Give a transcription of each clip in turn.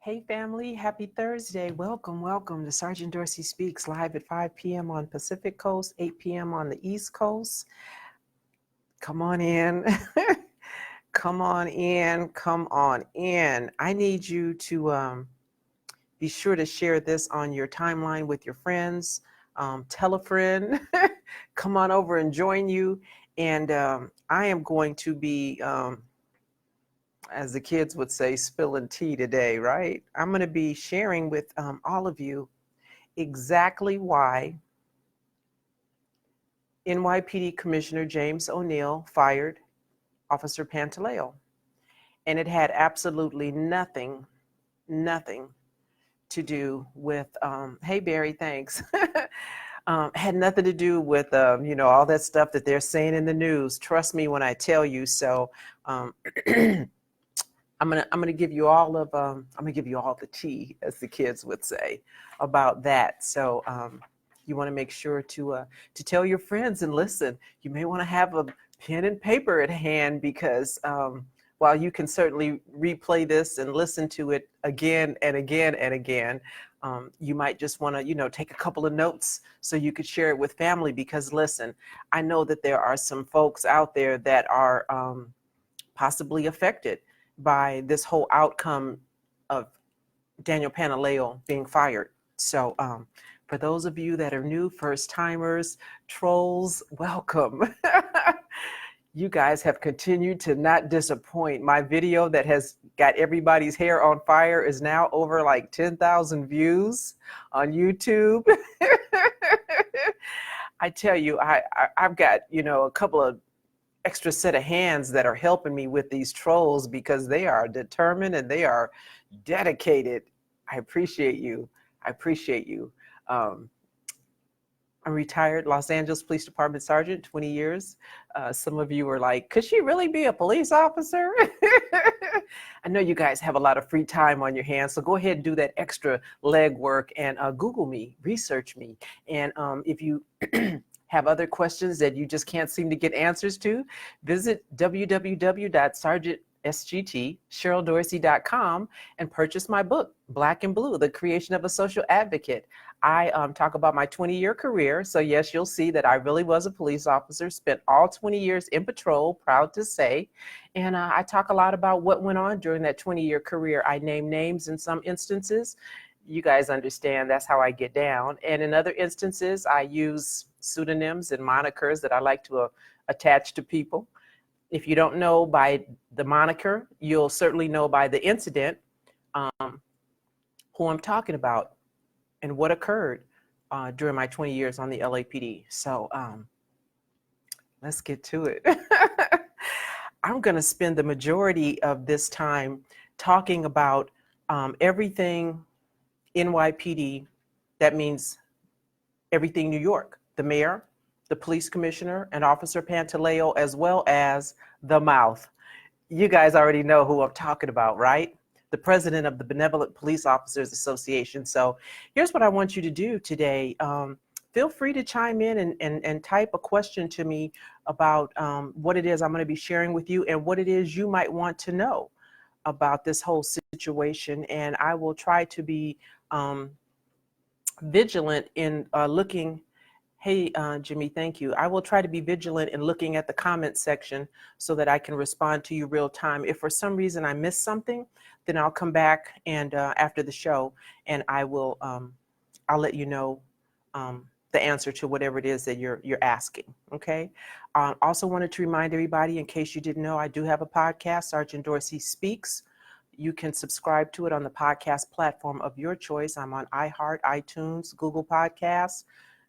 Hey family, happy Thursday. Welcome to Sergeant Dorsey Speaks live at 5 p.m. on Pacific Coast, 8 p.m. on the East Coast. Come on in. Come on in. Come on in. I need you to be sure to share this on your timeline with your friends. Tell a friend. Come on over and join you. And I am going to be as the kids would say, spilling tea today, right? I'm going to be sharing with all of you exactly why NYPD Commissioner James O'neill fired Officer Pantaleo. And it had absolutely nothing to do with, hey, Barry, thanks. Had nothing to do with, all that stuff that they're saying in the news. Trust me when I tell you. So I'm gonna give you all of I'm gonna give you all the tea, as the kids would say, about that. So you want to make sure to tell your friends and listen. You may want to have a pen and paper at hand because while you can certainly replay this and listen to it again and again and again, you might just want to take a couple of notes so you could share it with family. Because listen, I know that there are some folks out there that are possibly affected by this whole outcome of Daniel Pantaleo being fired. So for those of you that are new, first timers, trolls, welcome. You guys have continued to not disappoint. My video that has got everybody's hair on fire is now over like 10,000 views on YouTube. I tell you, I've got, a couple of extra set of hands that are helping me with these trolls because they are determined and they are dedicated. I appreciate you. I'm retired Los Angeles Police Department Sergeant, 20 years. Some of you are like, could she really be a police officer? I know you guys have a lot of free time on your hands, so go ahead and do that extra legwork and Google me, research me. And if you have other questions that you just can't seem to get answers to, visit www.sergeantsgtCherylDorsey.com and purchase my book, Black and Blue, The Creation of a Social Advocate. I talk about my 20-year career. So yes, you'll see that I really was a police officer, spent all 20 years in patrol, proud to say. And I talk a lot about what went on during that 20-year career. I name names in some instances. You guys understand that's how I get down. And in other instances, I use pseudonyms and monikers that I like to attach to people. If you don't know by the moniker, you'll certainly know by the incident who I'm talking about and what occurred during my 20 years on the LAPD. So let's get to it. I'm going to spend the majority of this time talking about everything NYPD. That means everything New York, the mayor, the police commissioner, and Officer Pantaleo, as well as the mouth. You guys already know who I'm talking about, right? The president of the Benevolent Police Officers Association. So here's what I want you to do today. Feel free to chime in and type a question to me about what it is I'm going to be sharing with you and what it is you might want to know about this whole situation. And I will try to be vigilant in looking. Hey, Jimmy, thank you. I will try to be vigilant in looking at the comment section so that I can respond to you real time. If for some reason I miss something, then I'll come back and after the show, and I will I'll let you know the answer to whatever it is that you're asking. Okay. Also wanted to remind everybody, in case you didn't know, I do have a podcast, Sergeant Dorsey Speaks. You can subscribe to it on the podcast platform of your choice. I'm on iHeart, iTunes, Google Podcasts,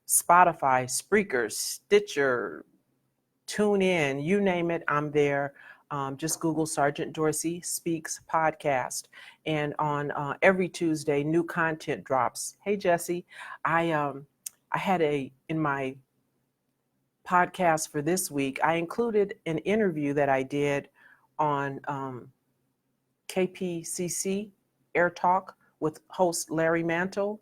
Spotify, Spreaker, Stitcher, TuneIn, you name it, I'm there. Just Google Sergeant Dorsey Speaks Podcast. And on every Tuesday, new content drops. Hey, Jesse, I had in my podcast for this week, I included an interview that I did on KPCC Air Talk with host Larry Mantle.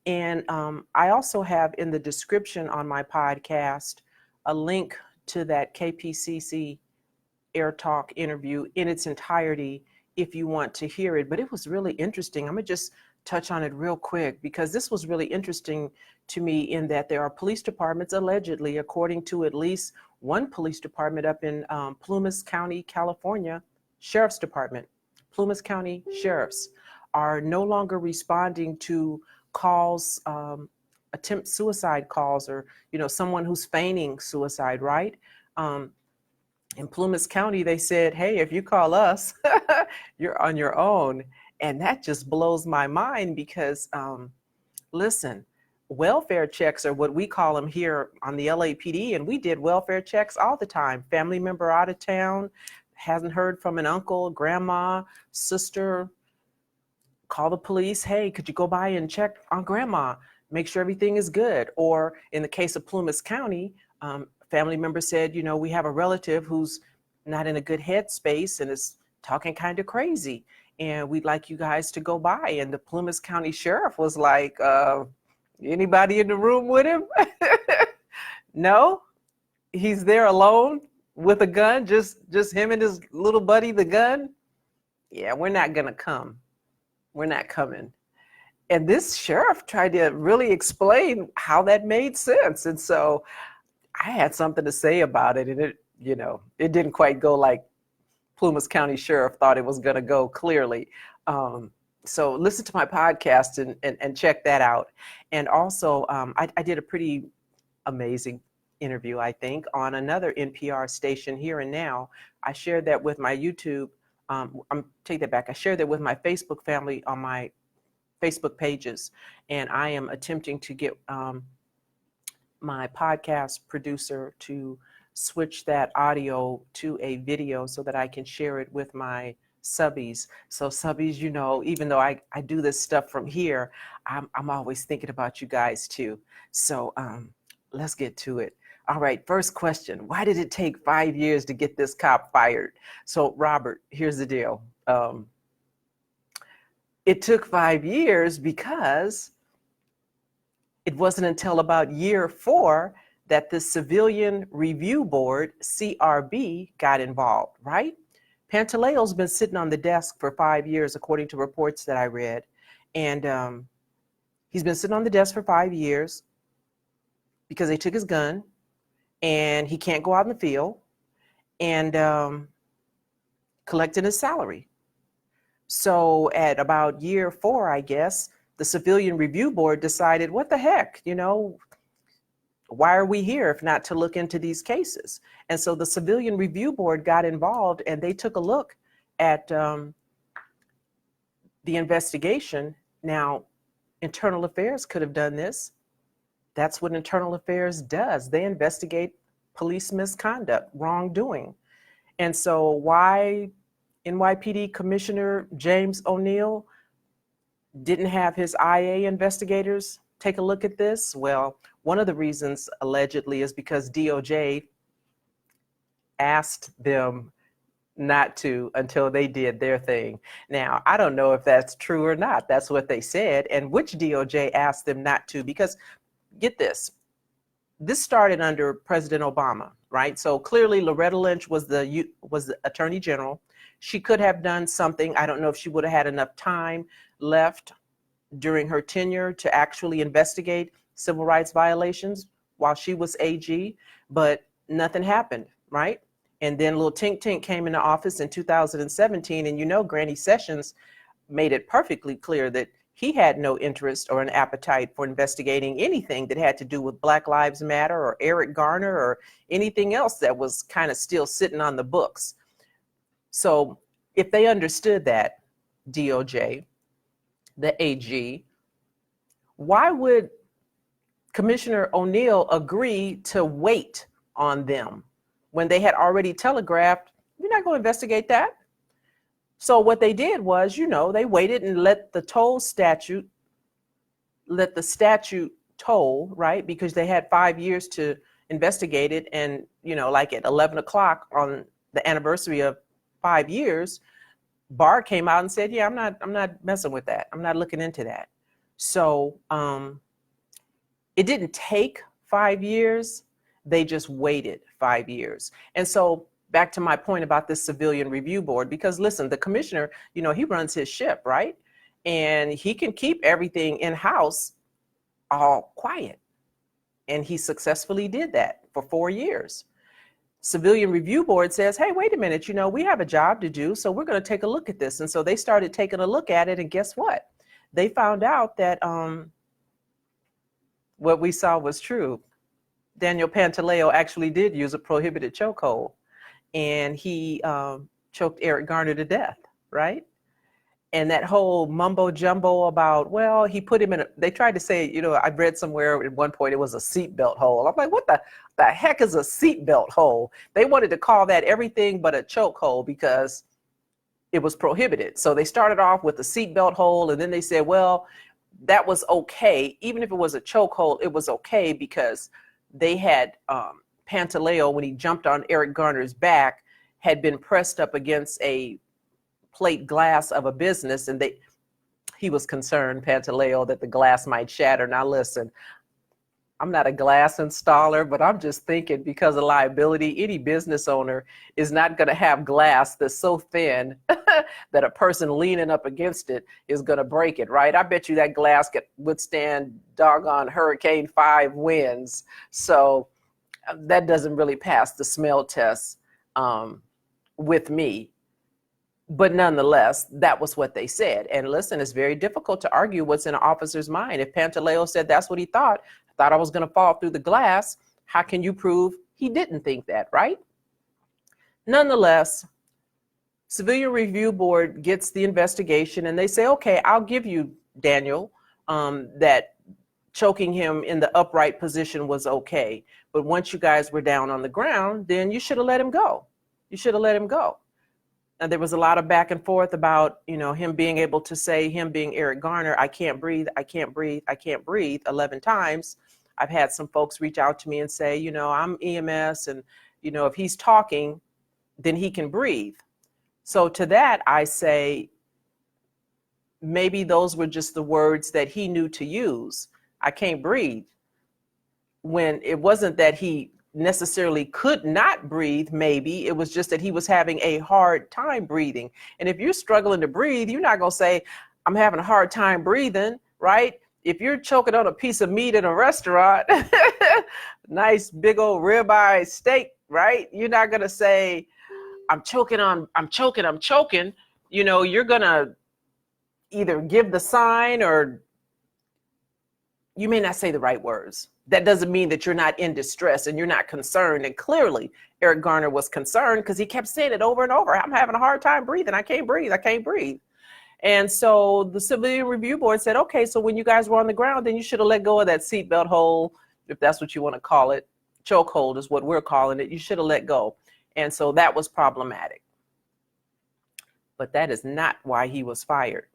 And I also have in the description on my podcast a link to that KPCC Air Talk interview in its entirety if you want to hear it, but it was really interesting. I'm gonna just touch on it real quick because this was really interesting to me in that there are police departments, allegedly, according to at least one police department up in Plumas County, California, Sheriff's Department, Plumas County Sheriffs are no longer responding to calls, attempt suicide calls, or someone who's feigning suicide, right? In Plumas County, they said, hey, if you call us, you're on your own. And that just blows my mind because, listen, welfare checks are what we call them here on the LAPD. And we did welfare checks all the time. Family member out of town, hasn't heard from an uncle, grandma, sister, call the police. Hey, could you go by and check on grandma? Make sure everything is good. Or in the case of Plumas County, family member said, we have a relative who's not in a good headspace and is talking kind of crazy. And we'd like you guys to go by. And the Plumas County Sheriff was like, anybody in the room with him? No, he's there alone with a gun, just him and his little buddy, the gun. Yeah, we're not gonna come. We're not coming. And this sheriff tried to really explain how that made sense. And so I had something to say about it. And it didn't quite go like Plumas County Sheriff thought it was going to go, clearly. So listen to my podcast and check that out. And also, I did a pretty amazing interview, I think, on another NPR station, Here and Now. I shared that with my YouTube. Take that back. I shared that with my Facebook family on my Facebook pages. And I am attempting to get my podcast producer to switch that audio to a video so that I can share it with my subbies. So subbies, even though I do this stuff from here, I'm always thinking about you guys too. So let's get to it. All right, first question. Why did it take 5 years to get this cop fired? So Robert, here's the deal. It took 5 years because it wasn't until about year 4 that the Civilian Review Board, CRB, got involved, right? Pantaleo's been sitting on the desk for 5 years, according to reports that I read. And he's been sitting on the desk for 5 years because they took his gun and he can't go out in the field and collecting his salary. So at about year 4, I guess, the Civilian Review Board decided, what the heck, why are we here if not to look into these cases? And so the Civilian Review Board got involved and they took a look at the investigation. Now, Internal Affairs could have done this. That's what Internal Affairs does. They investigate police misconduct, wrongdoing. And so why NYPD Commissioner James O'neill didn't have his IA investigators take a look at this? Well, one of the reasons allegedly is because DOJ asked them not to until they did their thing. Now, I don't know if that's true or not. That's what they said. And which DOJ asked them not to? Because get this started under President Obama, right? So clearly Loretta Lynch was the Attorney General. She could have done something. I don't know if she would have had enough time left during her tenure to actually investigate civil rights violations while she was AG, but nothing happened, right? And then little Tink Tink came into office in 2017, and Granny Sessions made it perfectly clear that he had no interest or an appetite for investigating anything that had to do with Black Lives Matter or Eric Garner or anything else that was kind of still sitting on the books. So if they understood that, DOJ, the AG, why would Commissioner O'Neill agree to wait on them when they had already telegraphed, you're not going to investigate that? So what they did was, they waited and let the statute toll, right? Because they had 5 years to investigate it. And, like at 11 o'clock on the anniversary of 5 years, Barr came out and said, yeah, I'm not messing with that. I'm not looking into that. So it didn't take 5 years. They just waited 5 years. And so back to my point about this civilian review board, because listen, the commissioner, he runs his ship, right? And he can keep everything in-house all quiet. And he successfully did that for 4 years. Civilian Review Board says, hey, wait a minute, we have a job to do, so we're going to take a look at this. And so they started taking a look at it, and guess what? They found out that what we saw was true. Daniel Pantaleo actually did use a prohibited chokehold, and he choked Eric Garner to death, right? And that whole mumbo jumbo about, well, he put him in they tried to say, I read somewhere at one point it was a seatbelt hole. I'm like, what the heck is a seatbelt hole? They wanted to call that everything but a choke hole because it was prohibited. So they started off with the seatbelt hole, and then they said, well, that was okay. Even if it was a choke hole, it was okay because they had Pantaleo, when he jumped on Eric Garner's back, had been pressed up against a plate glass of a business, and he was concerned, Pantaleo, that the glass might shatter. Now listen, I'm not a glass installer, but I'm just thinking, because of liability, any business owner is not going to have glass that's so thin that a person leaning up against it is going to break it, right? I bet you that glass could withstand doggone Hurricane 5 winds. So that doesn't really pass the smell test with me. But nonetheless, that was what they said. And listen, it's very difficult to argue what's in an officer's mind. If Pantaleo said that's what he thought I was going to fall through the glass, how can you prove he didn't think that, right? Nonetheless, Civilian Review Board gets the investigation, and they say, okay, I'll give you, Daniel, that choking him in the upright position was okay. But once you guys were down on the ground, then you should have let him go. You should have let him go. And there was a lot of back and forth about, him being able to say, him being Eric Garner, I can't breathe, I can't breathe, I can't breathe 11 times. I've had some folks reach out to me and say, I'm EMS, and, if he's talking, then he can breathe. So to that, I say, maybe those were just the words that he knew to use. I can't breathe. When it wasn't that he necessarily could not breathe, maybe it was just that he was having a hard time breathing. And if you're struggling to breathe, you're not going to say, I'm having a hard time breathing, right? If you're choking on a piece of meat in a restaurant, nice big old ribeye steak, right? You're not going to say, I'm choking. You're going to either give the sign, or you may not say the right words. That doesn't mean that you're not in distress and you're not concerned. And clearly, Eric Garner was concerned, because he kept saying it over and over. I'm having a hard time breathing. I can't breathe. I can't breathe. And so the Civilian Review Board said, okay, so when you guys were on the ground, then you should have let go of that seatbelt hole, if that's what you want to call it. Choke hold is what we're calling it. You should have let go. And so that was problematic. But that is not why he was fired.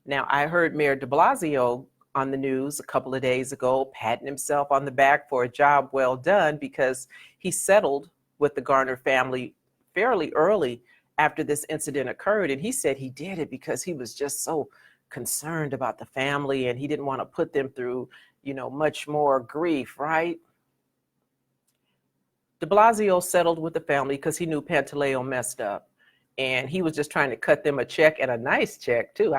Now, I heard Mayor de Blasio on the news a couple of days ago, patting himself on the back for a job well done, because he settled with the Garner family fairly early after this incident occurred. And he said he did it because he was just so concerned about the family, and he didn't want to put them through, much more grief, right? De Blasio settled with the family because he knew Pantaleo messed up. And he was just trying to cut them a check, and a nice check too.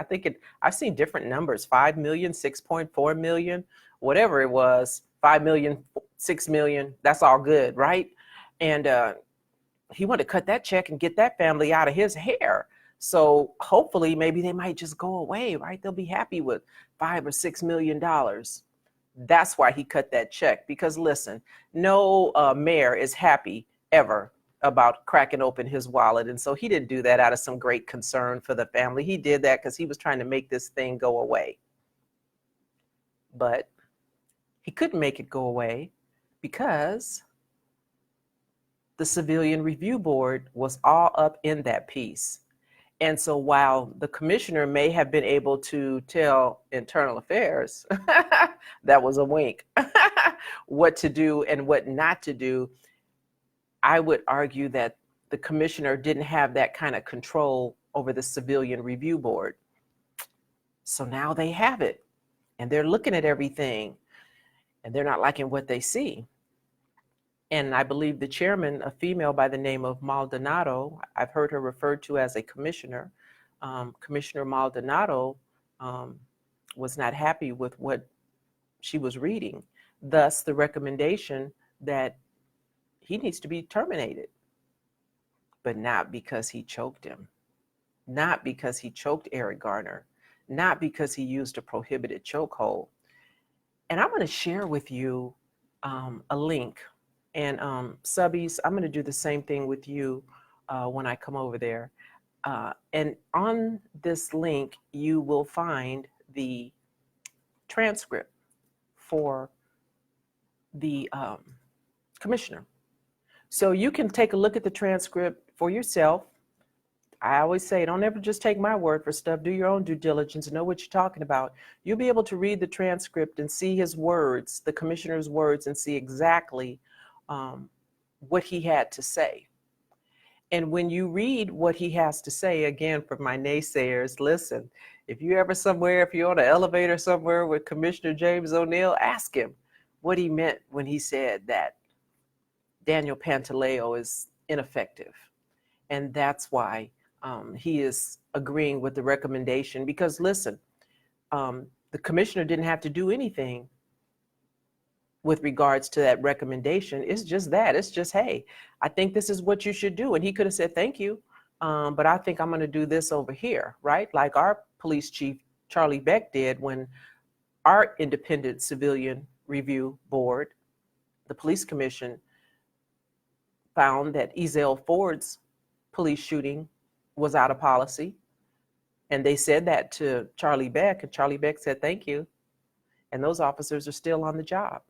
I've seen different numbers, 5 million, 6.4 million, whatever it was, 5 million, 6 million, that's all good, right? And he wanted to cut that check and get that family out of his hair. So hopefully maybe they might just go away, right? They'll be happy with $5 or $6 million. That's why he cut that check, because listen, no mayor is happy ever about cracking open his wallet. And so he didn't do that out of some great concern for the family. He did that because he was trying to make this thing go away. But he couldn't make it go away because the Civilian Review Board was all up in that piece. And so while the commissioner may have been able to tell Internal Affairs, that was a wink, what to do and what not to do, I would argue that the commissioner didn't have that kind of control over the Civilian Review Board. So now they have it, and they're looking at everything, and they're not liking what they see. And I believe the chairman, a female by the name of Maldonado, I've heard her referred to as a commissioner. Commissioner Maldonado was not happy with what she was reading. Thus, the recommendation that he needs to be terminated, but not because he choked him, not because he choked Eric Garner, not because he used a prohibited chokehold. And I'm going to share with you a link. And subbies, I'm going to do the same thing with you when I come over there. And on this link, you will find the transcript for the commissioner. So you can take a look at the transcript for yourself. I always say, don't ever just take my word for stuff. Do your own due diligence and know what you're talking about. You'll be able to read the transcript and see his words, the commissioner's words, and see exactly what he had to say. And when you read what he has to say, again, for my naysayers, listen, if you're ever somewhere, if you're on an elevator somewhere with Commissioner James O'Neill, ask him what he meant when he said that Daniel Pantaleo is ineffective. And that's why he is agreeing with the recommendation, because listen, the commissioner didn't have to do anything with regards to that recommendation. It's just that, it's just, hey, I think this is what you should do. And he could have said, thank you, but I think I'm going to do this over here, right? Like our police chief, Charlie Beck, did when our independent civilian review board, the police commission, found that Ezell Ford's police shooting was out of policy. And they said that to Charlie Beck, and Charlie Beck said, thank you. And those officers are still on the job.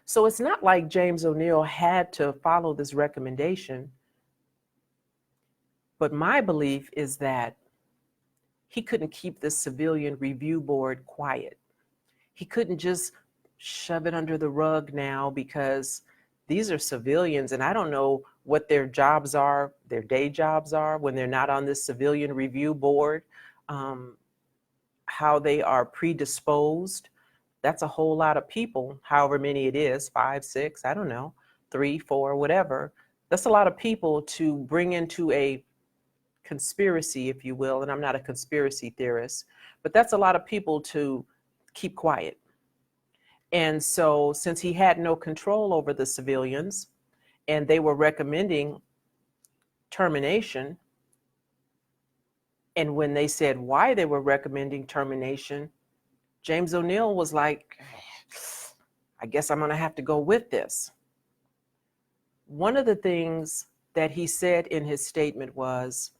So it's not like James O'Neill had to follow this recommendation. But my belief is that he couldn't keep this civilian review board quiet. He couldn't just shove it under the rug now, because these are civilians, and I don't know what their jobs are, their day jobs are when they're not on this civilian review board, how they are predisposed. That's a whole lot of people, however many it is, 5, 6, I don't know, 3, 4, whatever. That's a lot of people to bring into a conspiracy, if you will, and I'm not a conspiracy theorist, but that's a lot of people to keep quiet. And so since he had no control over the civilians and they were recommending termination, and when they said why they were recommending termination, James O'Neill was like, I guess I'm going to have to go with this. One of the things that he said in his statement was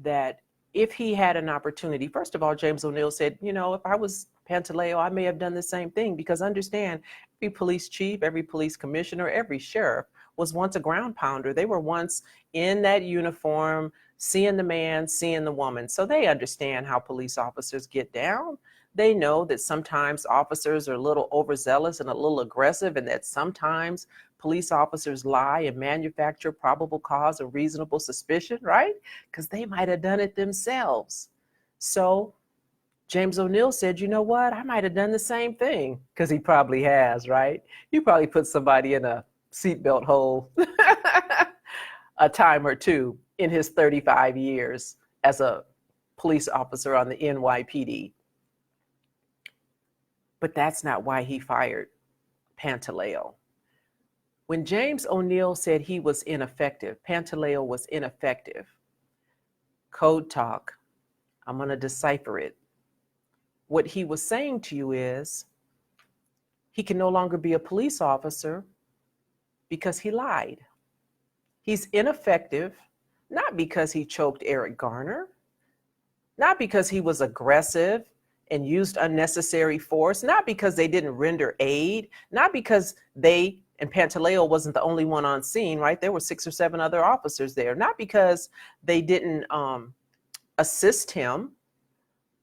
that if he had an opportunity, first of all, James O'Neill said, you know, if I was Pantaleo, I may have done the same thing, because understand, every police chief, every police commissioner, every sheriff was once a ground pounder. They were once in that uniform, seeing the man, seeing the woman. So they understand how police officers get down. They know that sometimes officers are a little overzealous and a little aggressive, and that sometimes police officers lie and manufacture probable cause or reasonable suspicion, right? Because they might have done it themselves. So James O'Neill said, you know what? I might have done the same thing, because he probably has, right? You probably put somebody in a seatbelt hole a time or two in his 35 years as a police officer on the NYPD. But that's not why he fired Pantaleo. When James O'Neill said he was ineffective, Pantaleo was ineffective. Code talk, I'm going to decipher it. What he was saying to you is he can no longer be a police officer because he lied. He's ineffective, not because he choked Eric Garner, not because he was aggressive and used unnecessary force, not because they didn't render aid, not because they, and Pantaleo wasn't the only one on scene, right? There were 6 or 7 other officers there, not because they didn't assist him.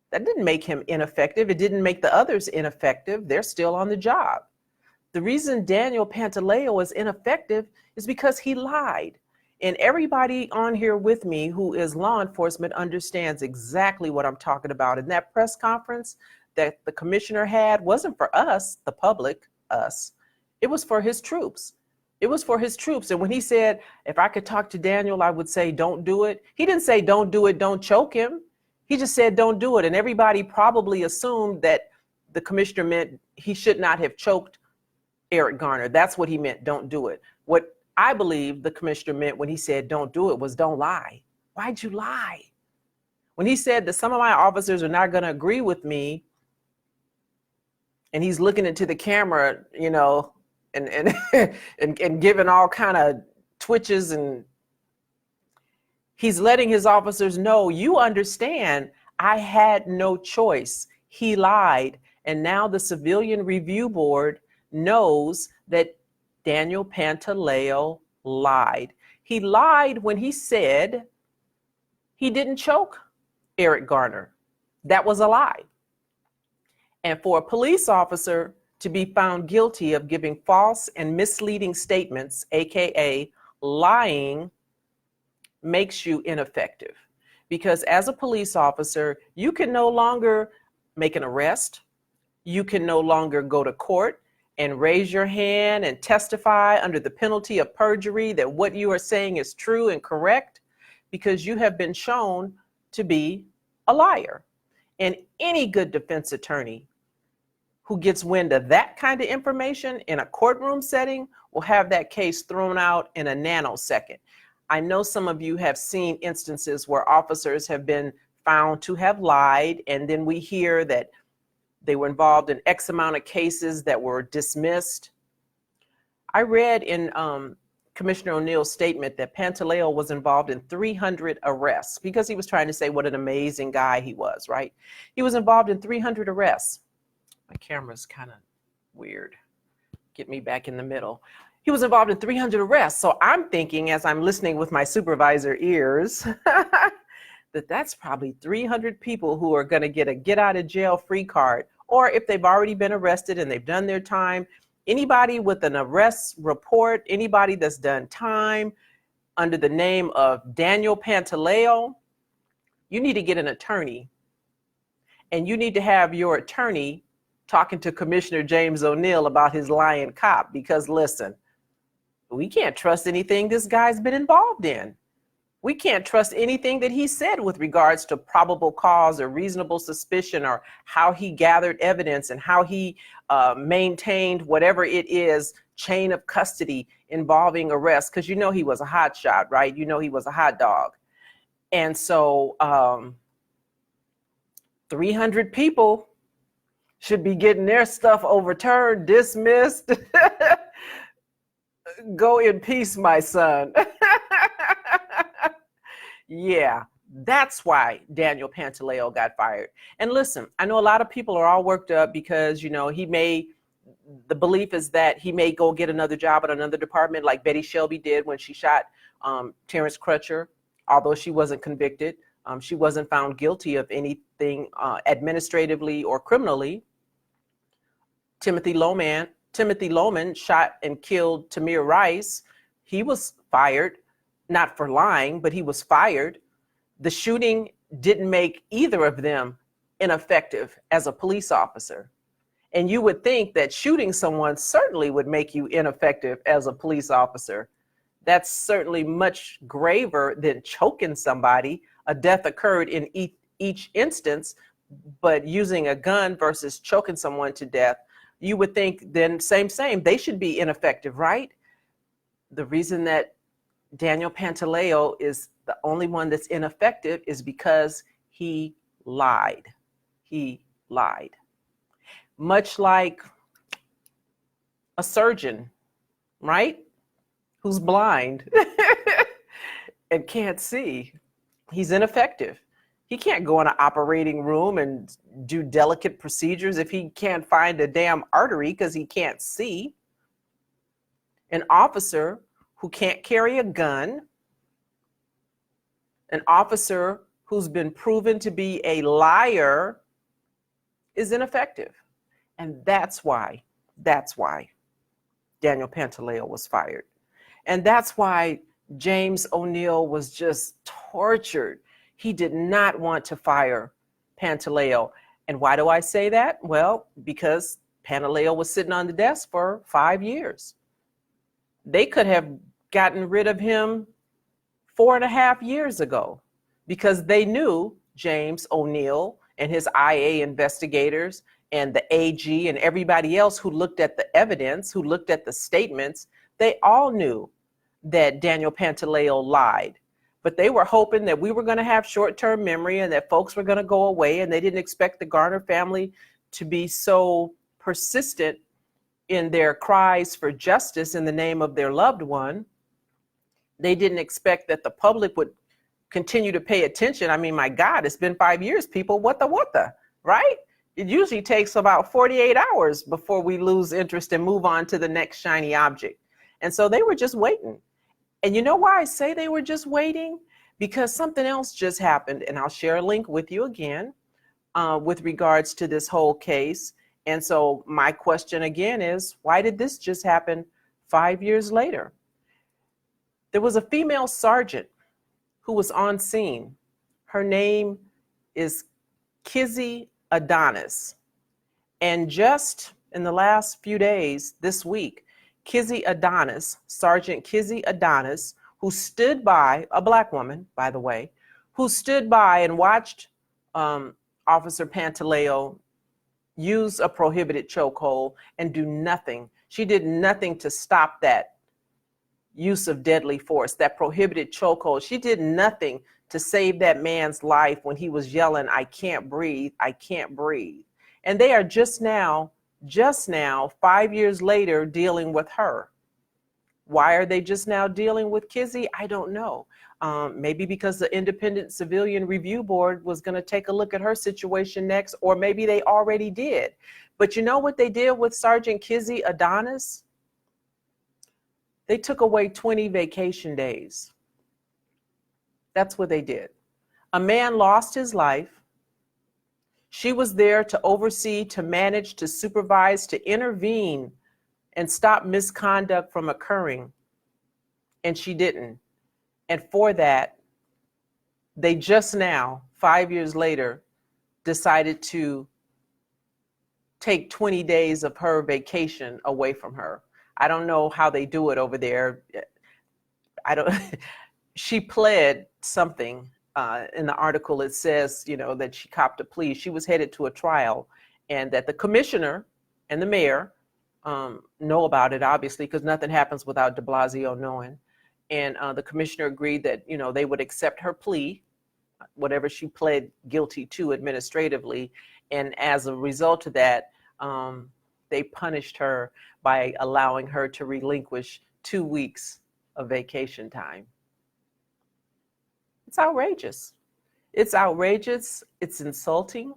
That didn't make him ineffective. It didn't make the others ineffective. They're still on the job. The reason Daniel Pantaleo is ineffective is because he lied. And everybody on here with me who is law enforcement understands exactly what I'm talking about. And that press conference that the commissioner had wasn't for us, the public, us. It was for his troops. It was for his troops. And when he said, if I could talk to Daniel, I would say, don't do it. He didn't say, don't do it, don't choke him. He just said, don't do it. And everybody probably assumed that the commissioner meant he should not have choked Eric Garner. That's what he meant, don't do it. What I believe the commissioner meant when he said, don't do it, was don't lie. Why'd you lie? When he said that some of my officers are not going to agree with me, and he's looking into the camera, you know, and and giving all kind of twitches, and he's letting his officers know, you understand, I had no choice. He lied. And now the Civilian Review Board knows that Daniel Pantaleo lied. He lied when he said he didn't choke Eric Garner. That was a lie. And for a police officer to be found guilty of giving false and misleading statements, AKA lying, makes you ineffective. Because as a police officer, you can no longer make an arrest. You can no longer go to court and raise your hand and testify under the penalty of perjury that what you are saying is true and correct, because you have been shown to be a liar. And any good defense attorney who gets wind of that kind of information in a courtroom setting will have that case thrown out in a nanosecond. I know some of you have seen instances where officers have been found to have lied, and then we hear that they were involved in X amount of cases that were dismissed. I read in Commissioner O'Neill's statement that Pantaleo was involved in 300 arrests, because he was trying to say what an amazing guy he was, right? He was involved in 300 arrests. My camera's kind of weird. Get me back in the middle. He was involved in 300 arrests. So I'm thinking, as I'm listening with my supervisor ears, that that's probably 300 people who are going to get a get out of jail free card. Or if they've already been arrested and they've done their time, anybody with an arrest report, anybody that's done time under the name of Daniel Pantaleo, you need to get an attorney. And you need to have your attorney talking to Commissioner James O'Neill about his lying cop, because listen, we can't trust anything this guy's been involved in. We can't trust anything that he said with regards to probable cause or reasonable suspicion, or how he gathered evidence and how he maintained whatever it is, chain of custody involving arrest, because you know he was a hot shot, right? You know he was a hot dog. And so 300 people should be getting their stuff overturned, dismissed. Go in peace, my son. Yeah, that's why Daniel Pantaleo got fired. And listen, I know a lot of people are all worked up because, you know, the belief is that he may go get another job at another department, like Betty Shelby did when she shot Terrence Crutcher, although she wasn't convicted. She wasn't found guilty of anything administratively or criminally. Timothy Loman shot and killed Tamir Rice. He was fired, not for lying, but he was fired. The shooting didn't make either of them ineffective as a police officer. And you would think that shooting someone certainly would make you ineffective as a police officer. That's certainly much graver than choking somebody. A death occurred in each instance, but using a gun versus choking someone to death, you would think then same, they should be ineffective, right? The reason that Daniel Pantaleo is the only one that's ineffective is because he lied. He lied. Much like a surgeon, right? Who's blind and can't see. He's ineffective. He can't go in an operating room and do delicate procedures if he can't find a damn artery because he can't see. An officer who can't carry a gun, an officer who's been proven to be a liar, is ineffective. And that's why Daniel Pantaleo was fired. And that's why James O'Neill was just tortured. He did not want to fire Pantaleo. And why do I say that? Well, because Pantaleo was sitting on the desk for 5 years. They could have gotten rid of him 4.5 years ago because they knew James O'Neill and his IA investigators and the AG and everybody else who looked at the evidence, who looked at the statements, they all knew that Daniel Pantaleo lied. But they were hoping that we were going to have short-term memory and that folks were going to go away, and they didn't expect the Garner family to be so persistent in their cries for justice in the name of their loved one. They didn't expect that the public would continue to pay attention. I mean, my God, it's been 5 years, people. What the, right? It usually takes about 48 hours before we lose interest and move on to the next shiny object. And so they were just waiting. And you know why I say they were just waiting? Because something else just happened. And I'll share a link with you again with regards to this whole case. And so my question again is, why did this just happen 5 years later? There was a female sergeant who was on scene. Her name is Kizzy Adonis. And just in the last few days, this week, Kizzy Adonis, Sergeant Kizzy Adonis, who stood by, a Black woman, by the way, who stood by and watched Officer Pantaleo use a prohibited chokehold and do nothing. She did nothing to stop that use of deadly force, that prohibited chokehold. She did nothing to save that man's life when he was yelling, "I can't breathe, I can't breathe." And they are just now, 5 years later, dealing with her. Why are they just now dealing with Kizzy? I don't know. Maybe because the Independent Civilian Review Board was going to take a look at her situation next, or maybe they already did. But you know what they did with Sergeant Kizzy Adonis? They took away 20 vacation days. That's what they did. A man lost his life. She was there to oversee, to manage, to supervise, to intervene and stop misconduct from occurring. And she didn't. And for that, they just now, 5 years later, decided to take 20 days of her vacation away from her. I don't know how they do it over there. She pled something. In the article, it says, that she copped a plea. She was headed to a trial, and that the commissioner and the mayor know about it, obviously, because nothing happens without de Blasio knowing. And the commissioner agreed that, they would accept her plea, whatever she pled guilty to administratively. And as a result of that, they punished her by allowing her to relinquish 2 weeks of vacation time. It's outrageous. It's outrageous. It's insulting.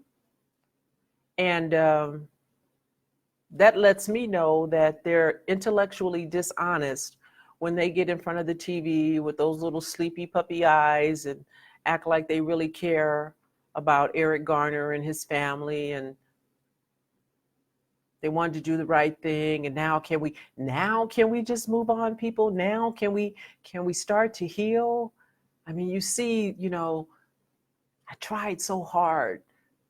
And that lets me know that they're intellectually dishonest when they get in front of the TV with those little sleepy puppy eyes and act like they really care about Eric Garner and his family, and they wanted to do the right thing. And now can we just move on, people? Now can we start to heal? I mean, you see, I tried so hard.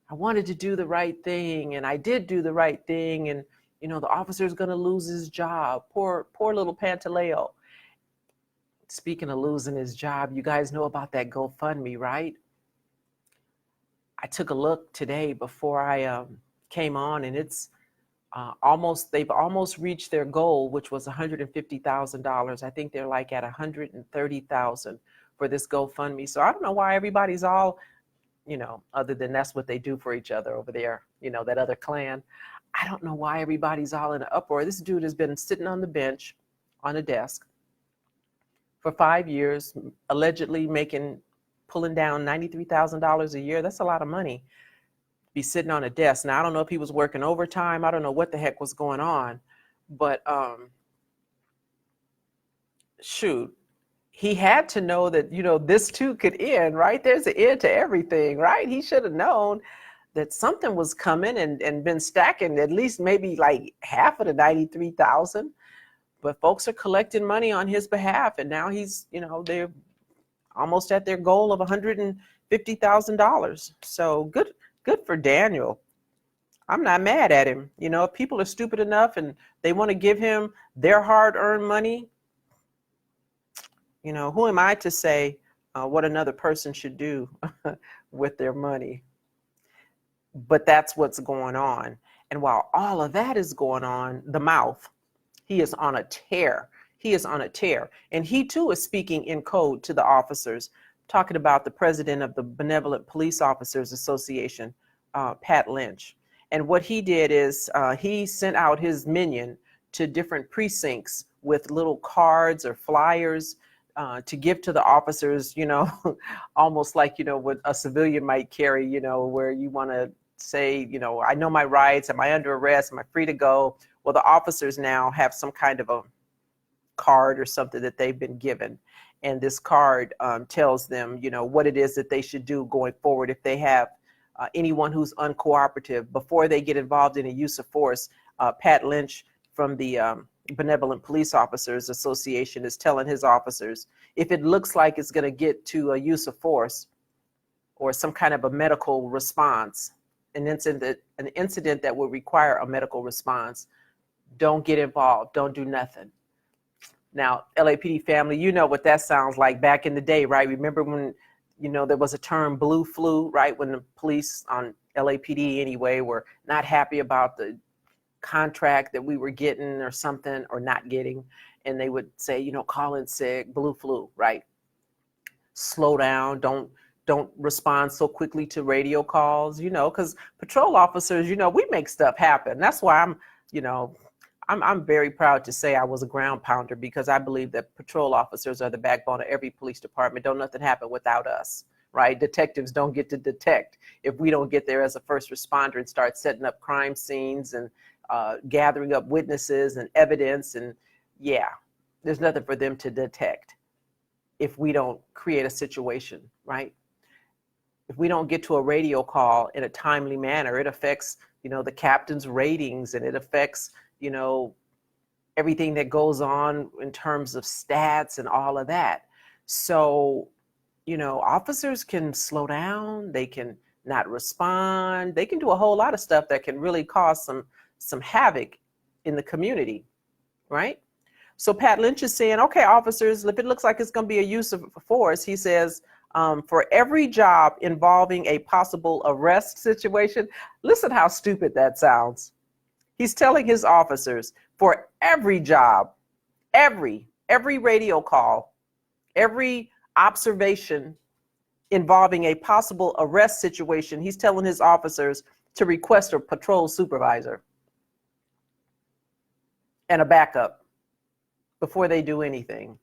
I wanted to do the right thing, and I did do the right thing, and the officer's going to lose his job. Poor little Pantaleo. Speaking of losing his job, you guys know about that GoFundMe, right? I took a look today before I came on, and it's they've almost reached their goal, which was $150,000. I think they're like at $130,000 for this GoFundMe. So I don't know why everybody's all, other than that's what they do for each other over there, that other clan. I don't know why everybody's all in an uproar. This dude has been sitting on the bench, on a desk, for 5 years, allegedly pulling down $93,000 a year. That's a lot of money to be sitting on a desk. Now, I don't know if he was working overtime. I don't know what the heck was going on, but shoot, he had to know that, this too could end, right? There's an end to everything, right? He should have known that something was coming and been stacking at least maybe like half of the 93,000. But folks are collecting money on his behalf, and now he's, they're almost at their goal of $150,000. So good for Daniel. I'm not mad at him. You know, if people are stupid enough and they want to give him their hard-earned money, you know, who am I to say what another person should do with their money? But that's what's going on. And while all of that is going on, the mouth, he is on a tear. He is on a tear. And he too is speaking in code to the officers, talking about the president of the Benevolent Police Officers Association, Pat Lynch. And what he did is he sent out his minion to different precincts with little cards or flyers to give to the officers, you know, almost like, you know, what a civilian might carry, you know, where you want to say, you know, I know my rights. Am I under arrest? Am I free to go? Well, the officers now have some kind of a card or something that they've been given. And this card tells them, you know, what it is that they should do going forward if they have anyone who's uncooperative before they get involved in a use of force. Pat Lynch from the Benevolent Police Officers Association is telling his officers, if it looks like it's going to get to a use of force or some kind of a medical response, an incident that will require a medical response, don't get involved, don't do nothing. Now, LAPD family, you know what that sounds like back in the day, right? Remember when, you know, there was a term blue flu, right? When the police on LAPD anyway were not happy about the contract that we were getting or something or not getting. And they would say, you know, call in sick, blue flu, right? Slow down, don't respond so quickly to radio calls, you know, because patrol officers, you know, we make stuff happen. That's why I'm, you know, I'm very proud to say I was a ground pounder, because I believe that patrol officers are the backbone of every police department. Don't nothing happen without us, right? Detectives don't get to detect if we don't get there as a first responder and start setting up crime scenes and gathering up witnesses and evidence. And yeah, there's nothing for them to detect if we don't create a situation, right? If we don't get to a radio call in a timely manner, it affects, you know, the captain's ratings, and it affects, you know, everything that goes on in terms of stats and all of that. So, you know, officers can slow down, they can not respond, they can do a whole lot of stuff that can really cause some havoc in the community, right? So Pat Lynch is saying, okay, officers, if it looks like it's going to be a use of force, he says, for every job involving a possible arrest situation, listen how stupid that sounds. He's telling his officers, for every job, every radio call, every observation involving a possible arrest situation, he's telling his officers to request a patrol supervisor and a backup before they do anything.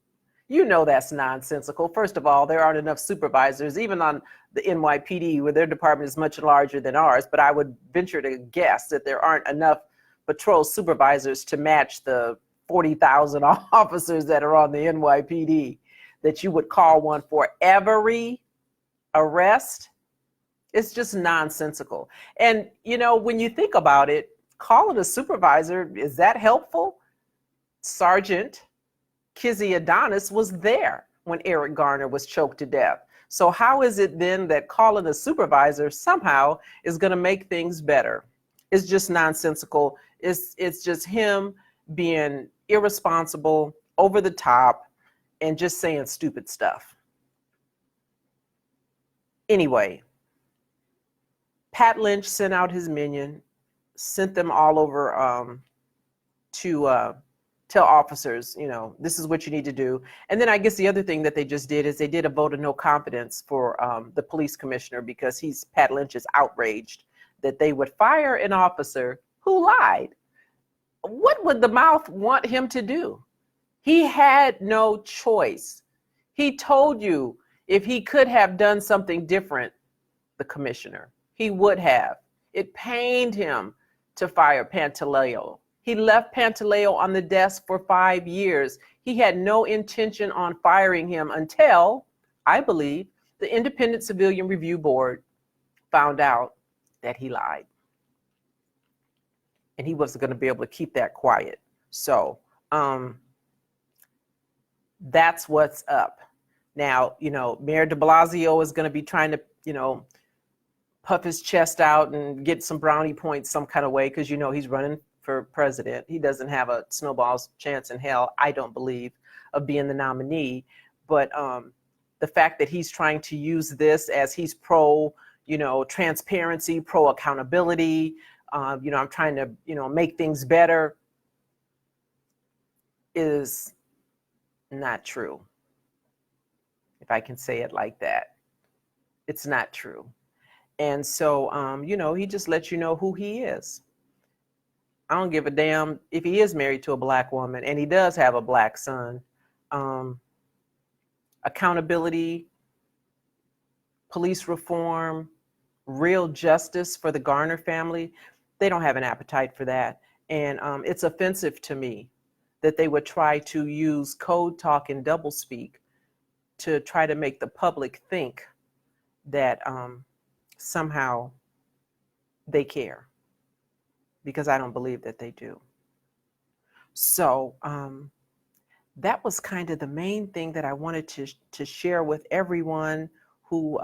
You know that's nonsensical. First of all, there aren't enough supervisors, even on the NYPD, where their department is much larger than ours, but I would venture to guess that there aren't enough patrol supervisors to match the 40,000 officers that are on the NYPD, that you would call one for every arrest. It's just nonsensical. And, you know, when you think about it, calling a supervisor, is that helpful? Sergeant Kizzy Adonis was there when Eric Garner was choked to death. So how is it then that calling a supervisor somehow is going to make things better? It's just nonsensical. It's just him being irresponsible, over the top, and just saying stupid stuff. Anyway, Pat Lynch sent out his minion, sent them all over to tell officers, you know, this is what you need to do. And then I guess the other thing that they just did is they did a vote of no confidence for the police commissioner, because Pat Lynch is outraged that they would fire an officer who lied. What would the mouth want him to do? He had no choice. He told you if he could have done something different, the commissioner, he would have. It pained him to fire Pantaleo. He left Pantaleo on the desk for 5 years. He had no intention on firing him until, I believe, the Independent Civilian Review Board found out that he lied. And he wasn't going to be able to keep that quiet. So that's what's up. Now, you know, Mayor de Blasio is going to be trying to, you know, puff his chest out and get some brownie points some kind of way, because you know he's running for president. He doesn't have a snowball's chance in hell, I don't believe, of being the nominee. But the fact that he's trying to use this as he's pro, transparency, pro accountability, I'm trying to, make things better, is not true. If I can say it like that, it's not true. And so, he just lets you know who he is. I don't give a damn if he is married to a black woman, and he does have a black son. Accountability, police reform, real justice for the Garner family, they don't have an appetite for that. And it's offensive to me that they would try to use code talk and doublespeak to try to make the public think that somehow they care, because I don't believe that they do. So that was kind of the main thing that I wanted to share with everyone who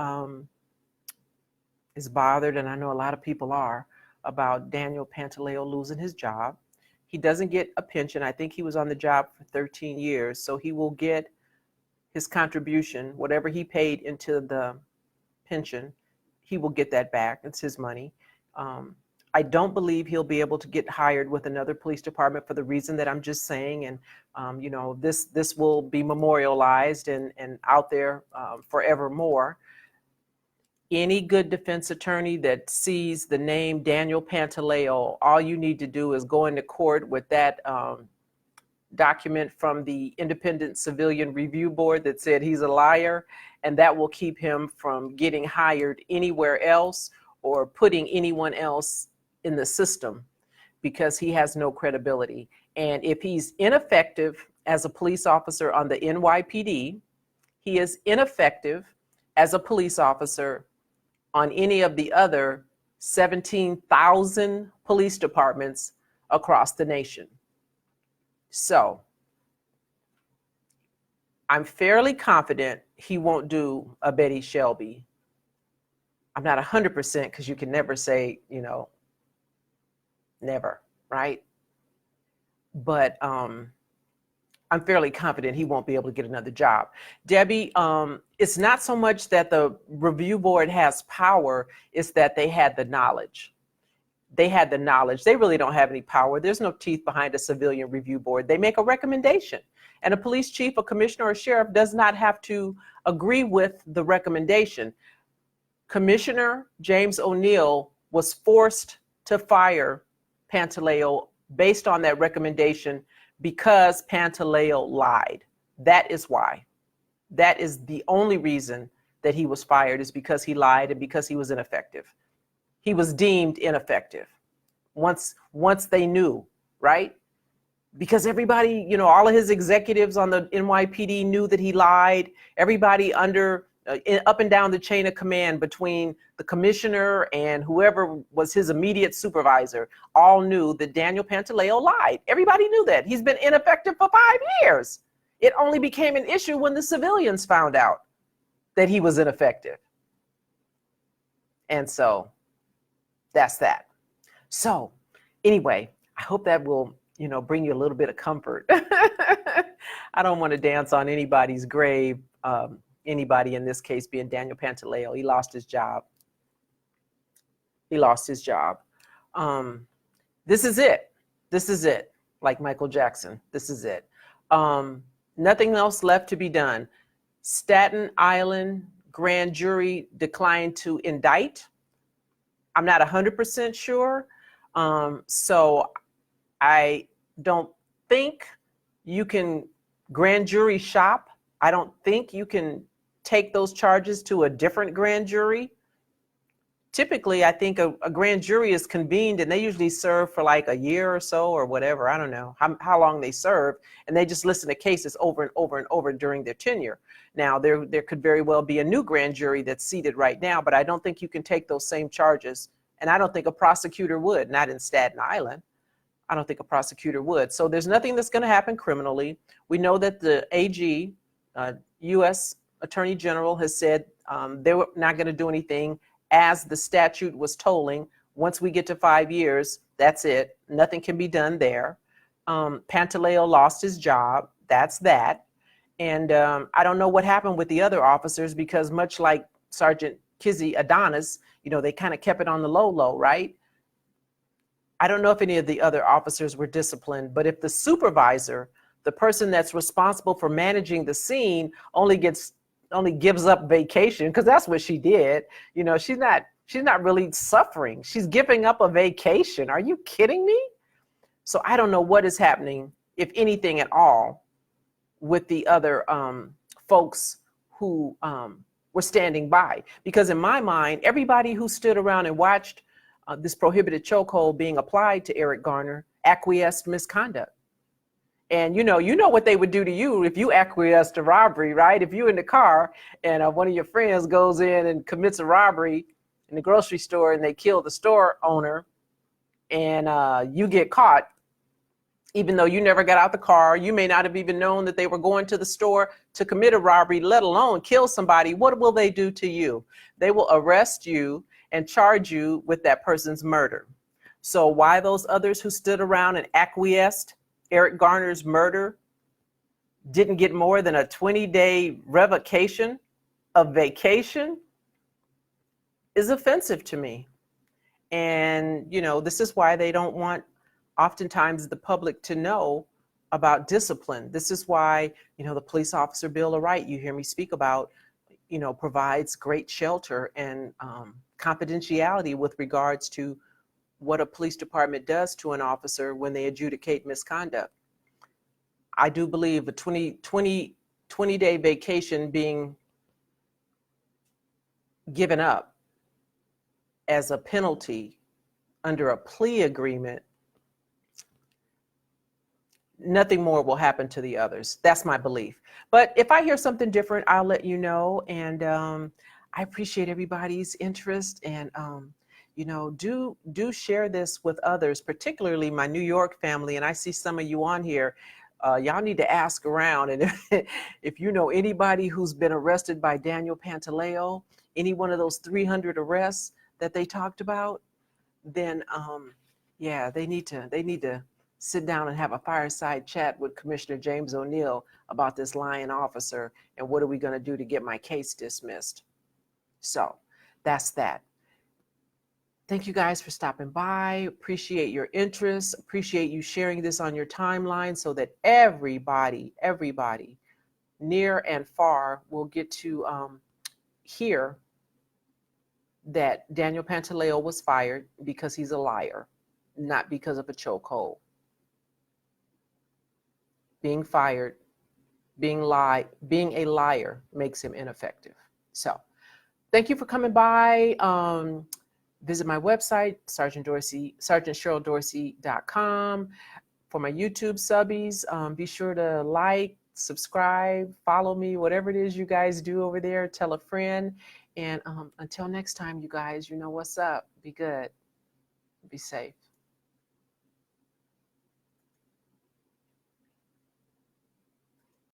is bothered, and I know a lot of people are, about Daniel Pantaleo losing his job. He doesn't get a pension. I think he was on the job for 13 years, so he will get his contribution, whatever he paid into the pension, he will get that back. It's his money. I don't believe he'll be able to get hired with another police department for the reason that I'm just saying. And, this will be memorialized and out there forevermore. Any good defense attorney that sees the name Daniel Pantaleo, all you need to do is go into court with that document from the Independent Civilian Review Board that said he's a liar, and that will keep him from getting hired anywhere else or putting anyone else in the system, because he has no credibility. And if he's ineffective as a police officer on the NYPD, he is ineffective as a police officer on any of the other 17,000 police departments across the nation. So I'm fairly confident he won't do a Betty Shelby. I'm not 100%, because you can never say, never, right? But I'm fairly confident he won't be able to get another job. Debbie, it's not so much that the review board has power, it's that they had the knowledge. They had the knowledge. They really don't have any power. There's no teeth behind a civilian review board. They make a recommendation. And a police chief, a commissioner, or a sheriff does not have to agree with the recommendation. Commissioner James O'Neill was forced to fire Pantaleo based on that recommendation because Pantaleo lied. That is why. That is the only reason that he was fired, is because he lied and because he was ineffective. He was deemed ineffective once they knew, right? Because everybody, all of his executives on the NYPD knew that he lied. Everybody up and down the chain of command between the commissioner and whoever was his immediate supervisor all knew that Daniel Pantaleo lied. Everybody knew that. He's been ineffective for 5 years. It only became an issue when the civilians found out that he was ineffective. And so that's that. So anyway, I hope that will, bring you a little bit of comfort. I don't want to dance on anybody's grave. Anybody in this case being Daniel Pantaleo. He lost his job. This is it. This is it. Like Michael Jackson. This is it. Nothing else left to be done. Staten Island grand jury declined to indict. I'm not 100% sure. So I don't think you can grand jury shop. I don't think you can take those charges to a different grand jury. Typically, I think a grand jury is convened and they usually serve for like a year or so or whatever. I don't know how long they serve. And they just listen to cases over and over and over during their tenure. Now, there could very well be a new grand jury that's seated right now, but I don't think you can take those same charges. And I don't think a prosecutor would, not in Staten Island. I don't think a prosecutor would. So there's nothing that's going to happen criminally. We know that the AG, U.S. Attorney General, has said they were not going to do anything as the statute was tolling. Once we get to 5 years, that's it. Nothing can be done there. Pantaleo lost his job. That's that. And I don't know what happened with the other officers, because much like Sergeant Kizzy Adonis, they kind of kept it on the low, right? I don't know if any of the other officers were disciplined, but if the supervisor, the person that's responsible for managing the scene, only gives up vacation, because that's what she did. She's not really suffering. She's giving up a vacation. Are you kidding me? So I don't know what is happening, if anything at all, with the other folks who were standing by. Because in my mind, everybody who stood around and watched this prohibited chokehold being applied to Eric Garner acquiesced misconduct. And you know what they would do to you if you acquiesced to robbery, right? If you're in the car and one of your friends goes in and commits a robbery in the grocery store and they kill the store owner, and you get caught, even though you never got out the car, you may not have even known that they were going to the store to commit a robbery, let alone kill somebody. What will they do to you? They will arrest you and charge you with that person's murder. So why those others who stood around and acquiesced Eric Garner's murder didn't get more than a 20-day revocation of vacation is offensive to me. And, this is why they don't want oftentimes the public to know about discipline. This is why, the Police Officer Bill of Rights, you hear me speak about, provides great shelter and confidentiality with regards to what a police department does to an officer when they adjudicate misconduct. I do believe a 20-day vacation being given up as a penalty under a plea agreement, nothing more will happen to the others. That's my belief. But if I hear something different, I'll let you know. And I appreciate everybody's interest. And do share this with others, particularly my New York family. And I see some of you on here. Y'all need to ask around. And if you know anybody who's been arrested by Daniel Pantaleo, any one of those 300 arrests that they talked about, then they need to sit down and have a fireside chat with Commissioner James O'Neill about this lying officer and what are we going to do to get my case dismissed. So that's that. Thank you guys for stopping by. Appreciate your interest. Appreciate you sharing this on your timeline so that everybody near and far will get to hear that Daniel Pantaleo was fired because he's a liar, not because of a chokehold. Being fired, being a liar makes him ineffective. So thank you for coming by. Visit my website, sergeantcheryldorsey.com. For my YouTube subbies, be sure to like, subscribe, follow me, whatever it is you guys do over there. Tell a friend. And until next time, you guys, you know what's up. Be good. Be safe.